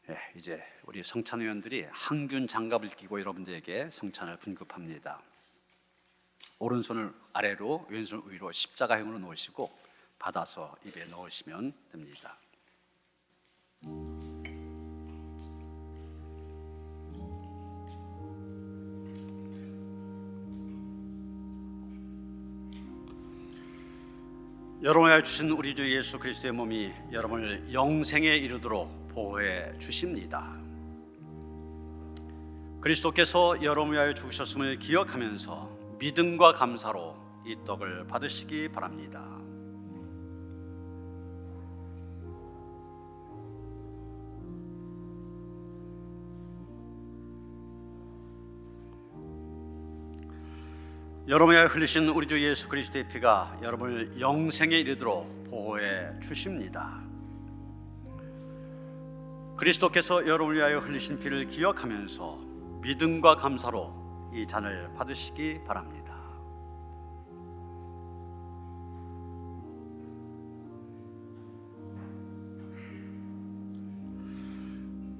네, 이제 우리 성찬위원들이 항균 장갑을 끼고 여러분들에게 성찬을 분급합니다. 오른손을 아래로 왼손 위로 십자가형으로 놓으시고 받아서 입에 넣으시면 됩니다. 여러분에게 주신 우리 주 예수 그리스도의 몸이 여러분을 영생에 이르도록 보호해 주십니다. 그리스도께서 여러분을 위하여 죽으셨음을 기억하면서 믿음과 감사로 이 떡을 받으시기 바랍니다. 여러분이 흘리신 우리 주 예수 그리스도의 피가 여러분을 영생에 이르도록 보호해 주십니다. 그리스도께서 여러분을 위하여 흘리신 피를 기억하면서 믿음과 감사로 이 잔을 받으시기 바랍니다.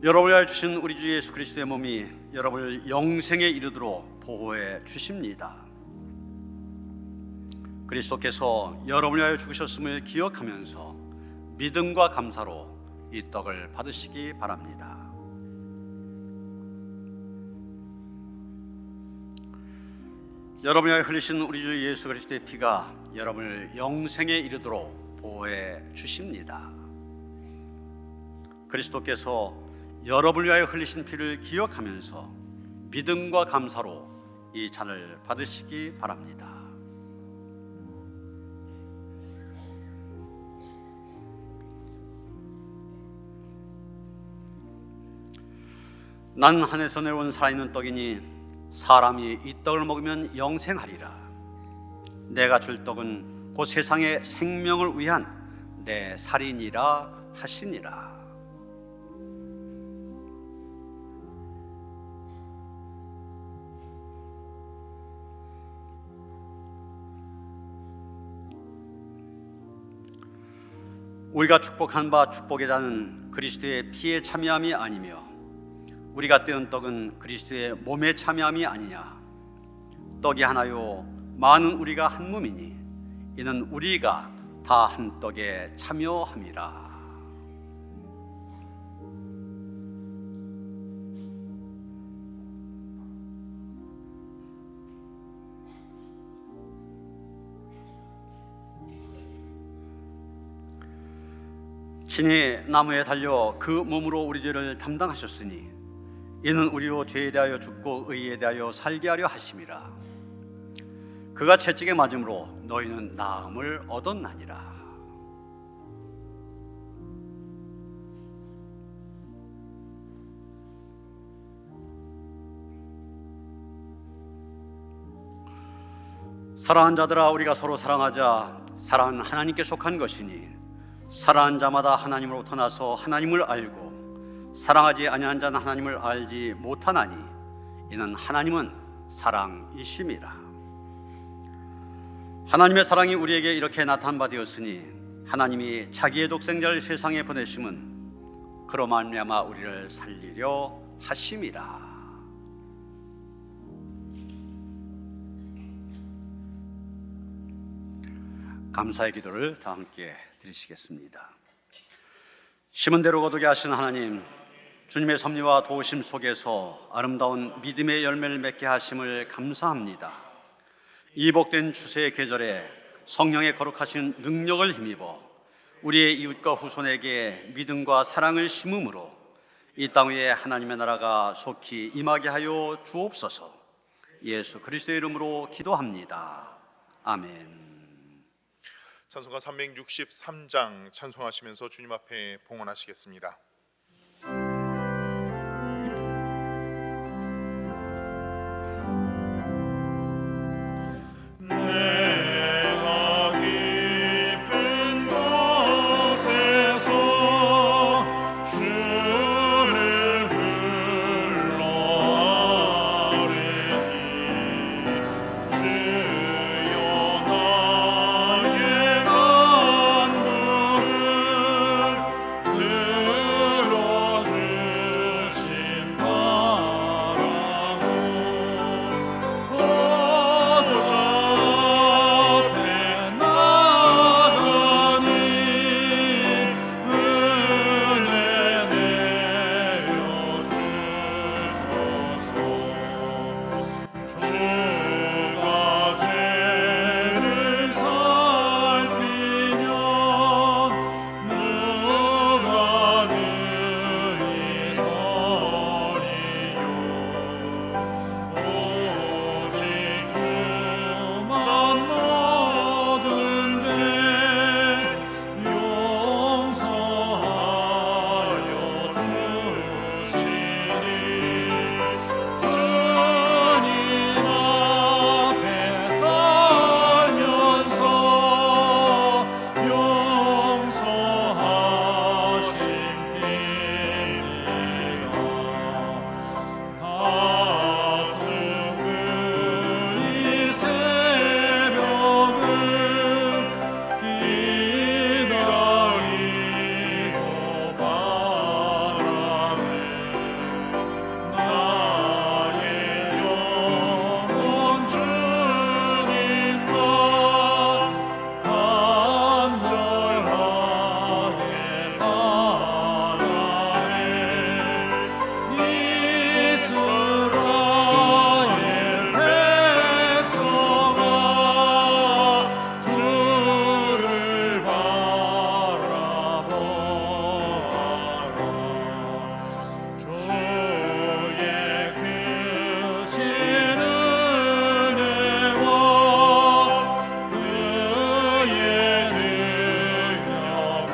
여러분을 위하여 주신 우리 주 예수 그리스도의 몸이 여러분을 영생에 이르도록 보호해 주십니다. 그리스도께서 여러분을 위하여 죽으셨음을 기억하면서 믿음과 감사로 이 떡을 받으시기 바랍니다. 여러분을 위하여 흘리신 우리 주 예수 그리스도의 피가 여러분을 영생에 이르도록 보호해 주십니다. 그리스도께서 여러분을 위하여 흘리신 피를 기억하면서 믿음과 감사로 이 잔을 받으시기 바랍니다. 나는 하늘에서 내려온 살아있는 떡이니 사람이 이 떡을 먹으면 영생하리라. 내가 줄 떡은 곧 세상의 생명을 위한 내 살이니라 하시니라. 우리가 축복한 바 축복의 잔은 그리스도의 피에 참여함이 아니며 우리가 떼은 떡은 그리스도의 몸에 참여함이 아니냐. 떡이 하나요 많은 우리가 한 몸이니 이는 우리가 다 한 떡에 참여함이라. 친히 나무에 달려 그 몸으로 우리 죄를 담당하셨으니 이는 우리로 죄에 대하여 죽고 의에 대하여 살게 하려 하심이라. 그가 채찍에 맞음으로 너희는 나음을 얻었나니라. 사랑하는 자들아, 우리가 서로 사랑하자. 사랑은 하나님께 속한 것이니 사랑하는 자마다 하나님으로부터 나서 하나님을 알고 사랑하지 아니하는 자는 하나님을 알지 못하나니 이는 하나님은 사랑이심이라. 하나님의 사랑이 우리에게 이렇게 나타난 바 되었으니 하나님이 자기의 독생자를 세상에 보내심은 그로 말미암아 우리를 살리려 하심이라. 감사의 기도를 다 함께 드리시겠습니다. 심은 대로 거두게 하신 하나님, 주님의 섭리와 도우심 속에서 아름다운 믿음의 열매를 맺게 하심을 감사합니다. 이 복된 추수의 계절에 성령의 거룩하신 능력을 힘입어 우리의 이웃과 후손에게 믿음과 사랑을 심음으로 이 땅 위에 하나님의 나라가 속히 임하게 하여 주옵소서. 예수 그리스도의 이름으로 기도합니다. 아멘. 찬송가 363장 찬송하시면서 주님 앞에 봉헌하시겠습니다. 내가 기쁜 곳에서 주를 불러아뢰니 주여 나의 간구를 들어주심 바라고 저주자 앞에 나가니 은혜 내려주소서. 주가 죄를 살피면 누가 능히 서리요. 오직 주만 모든 죄 용서하여 주시니 주님 앞에 떨면서 용서하십니다. 가슴 끓이 새벽을 기다리고 바라네. 나의 영혼 주님만 간절하게 바라네. 이스라엘 백성아 주를 바라보아라. 주의 크신 은혜와 그의 능력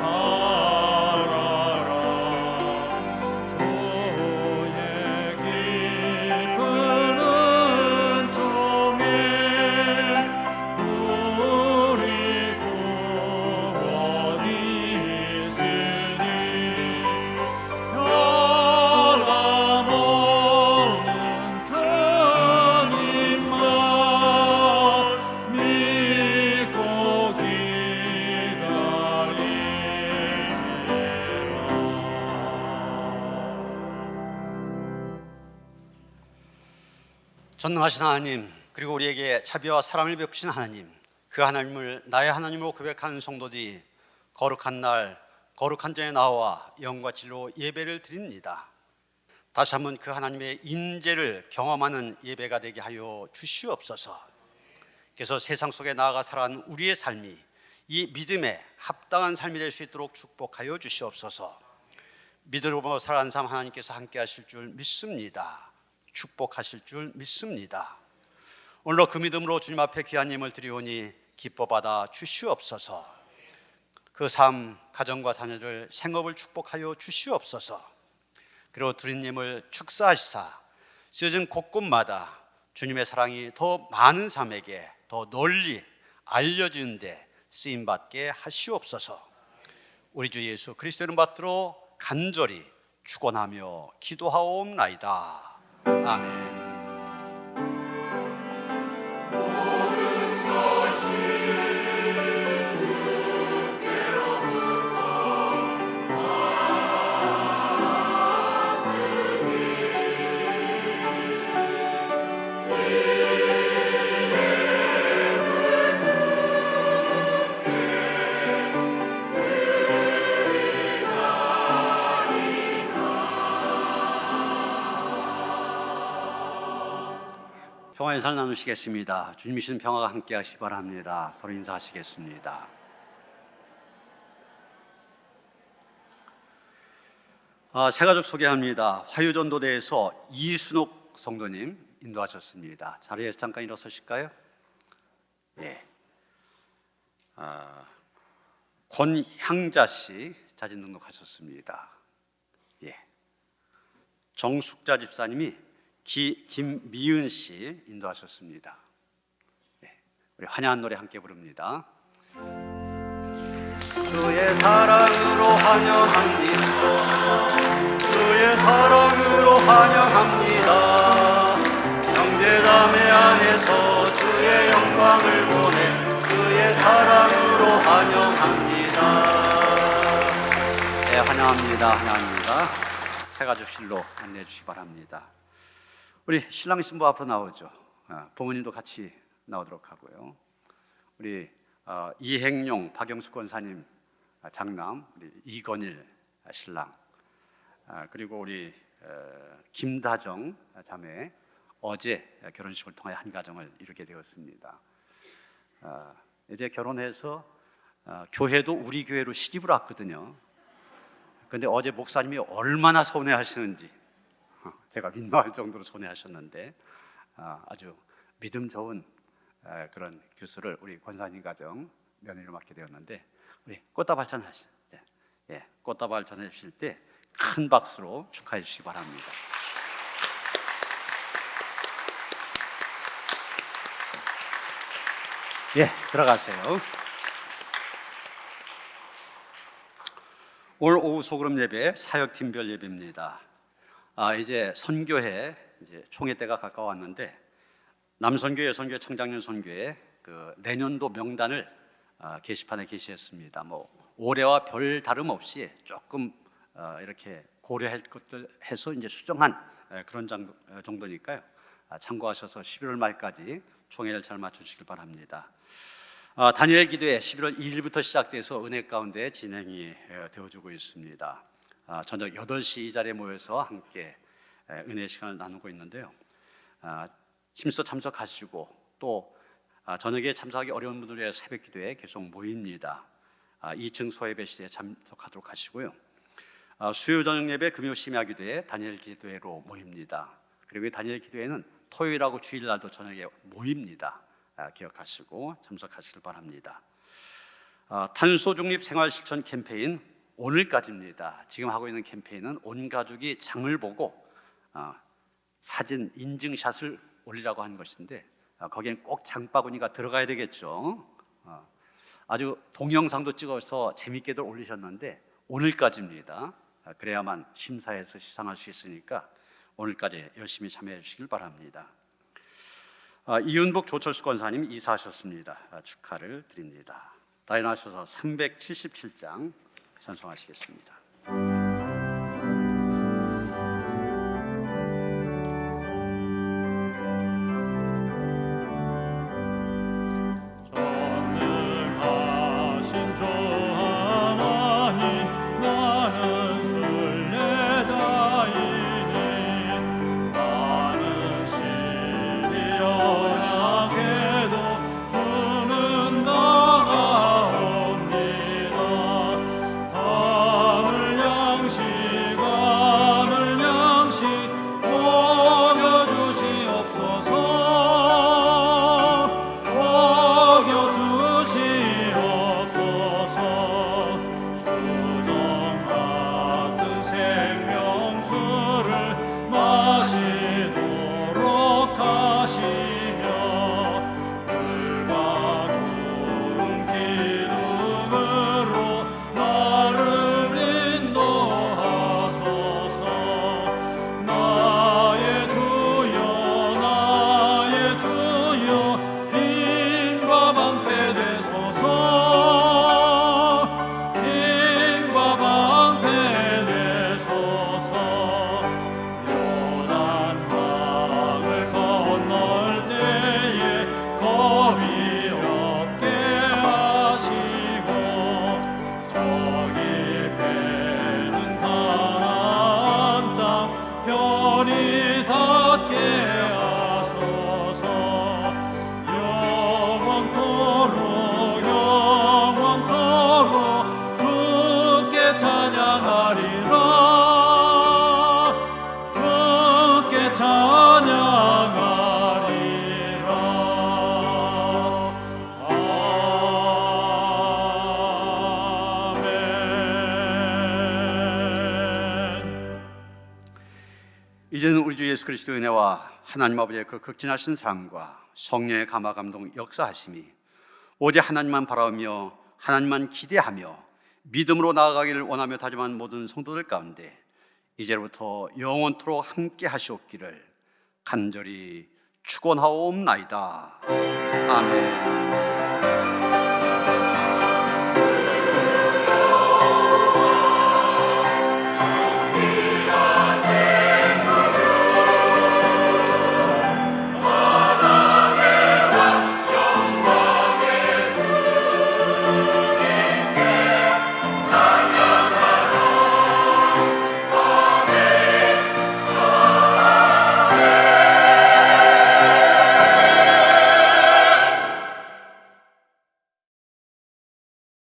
알아라. 주의 깊은 은총에 우리 구원이 있으니 변함없는 주님만 믿고 기다리리라. 전능하신 하나님, 그리고 우리에게 자비와 사랑을 베푸신 하나님, 그 하나님을 나의 하나님으로 고백하는 성도들이 거룩한 날 거룩한 자에 나와 영과 진리로 예배를 드립니다. 다시 한번 그 하나님의 임재를 경험하는 예배가 되게 하여 주시옵소서. 그래서 세상 속에 나아가 살아가는 우리의 삶이 이 믿음에 합당한 삶이 될 수 있도록 축복하여 주시옵소서. 믿음으로 살아가는 삶 하나님께서 함께 하실 줄 믿습니다. 축복하실 줄 믿습니다. 오늘도 그 믿음으로 주님 앞에 귀한 예물을 드리오니 기뻐 받아 주시옵소서. 그 삶, 가정과 자녀들, 생업을 축복하여 주시옵소서. 그리고 드린 예물 축사하시사 시즌 곳곳마다 주님의 사랑이 더 많은 삶에게 더 널리 알려지는데 쓰임받게 하시옵소서. 우리 주 예수 그리스도 이름 받들어 간절히 축원하며 기도하옵나이다. 아멘. 평화의 인사를 나누시겠습니다. 주님이신 평화가 함께 하시기 바랍니다. 서로 인사하시겠습니다. 새가족 소개합니다. 화유전도대에서 이순옥 성도님 인도하셨습니다. 자리에서 잠깐 일어서실까요? 예. 권향자 씨 자진 등록하셨습니다. 예. 정숙자 집사님이 김미은 씨 인도하셨습니다. 네, 우리 환영한 노래 함께 부릅니다. 주의 사랑으로 환영합니다. 주의 사랑으로 환영합니다. 형제자매 안에서 주의 영광을 보내 주의 사랑으로 환영합니다. 네, 환영합니다. 환영합니다. 새가족실로 안내해 주시기 바랍니다. 우리 신랑 신부 앞으로 나오죠. 부모님도 같이 나오도록 하고요. 우리 이행용 박영숙 권사님 장남, 우리 이건일 신랑, 그리고 우리 김다정 자매 어제 결혼식을 통해 한 가정을 이루게 되었습니다. 이제 결혼해서 교회도 우리 교회로 시집을 왔거든요. 그런데 어제 목사님이 얼마나 서운해하시는지 제가 민망할 정도로 손해하셨는데 아주 믿음 좋은 그런 교수를 우리 권사님 가정 며느리로 맡게 되었는데 우리 꽃다발 전하시죠. 예, 꽃다발 전해 주실 때 큰 박수로 축하해 주시기 바랍니다. 예, 들어가세요. 오늘 오후 소그룹 예배 사역팀별 예배입니다. 이제 선교회 이제 총회 때가 가까웠는데 남선교회, 여선교회, 청장년 선교회 그 내년도 명단을 게시판에 게시했습니다. 뭐 올해와 별 다름 없이 조금 이렇게 고려할 것들 해서 이제 수정한 그런 정도니까요. 참고하셔서 11월 말까지 총회를 잘 맞춰주시길 바랍니다. 다니엘 기도회 11월 2일부터 시작돼서 은혜 가운데 진행이 되어주고 있습니다. 저녁 8시 이 자리에 모여서 함께 은혜의 시간을 나누고 있는데요. 침소 참석하시고 또 저녁에 참석하기 어려운 분들 위해 새벽 기도에 계속 모입니다. 2층 소예배실에 참석하도록 하시고요. 수요 저녁 예배 금요 심야 기도에 다니엘 기도회로 모입니다. 그리고 다니엘 기도회는 토요일하고 주일날도 저녁에 모입니다. 기억하시고 참석하시길 바랍니다. 탄소 중립 생활 실천 캠페인 오늘까지입니다. 지금 하고 있는 캠페인은 온 가족이 장을 보고 사진 인증샷을 올리라고 하는 것인데 거기엔 꼭 장바구니가 들어가야 되겠죠. 아주 동영상도 찍어서 재밌게들 올리셨는데 오늘까지입니다. 그래야만 심사해서 시상할 수 있으니까 오늘까지 열심히 참여해 주시길 바랍니다. 이윤복 조철수 권사님 이사하셨습니다. 축하를 드립니다. 다 일어나셔서 377장 찬송하시겠습니다. 전능하신 주 하나님 나는 순례자이니 나는 신이 연약해도 주는 다가옵니다. 하늘 향 주께 찬양하리라. 아멘. 이제는 우리 주 예수 그리스도의 은혜와 하나님 아버지의 그 극진하신 사랑과 성령의 감화 감동 역사하심이 오직 하나님만 바라며 하나님만 기대하며 믿음으로 나아가기를 원하며 다짐한 모든 성도들 가운데 이제부터 영원토록 함께 하시옵기를 간절히 축원하옵나이다. 아멘.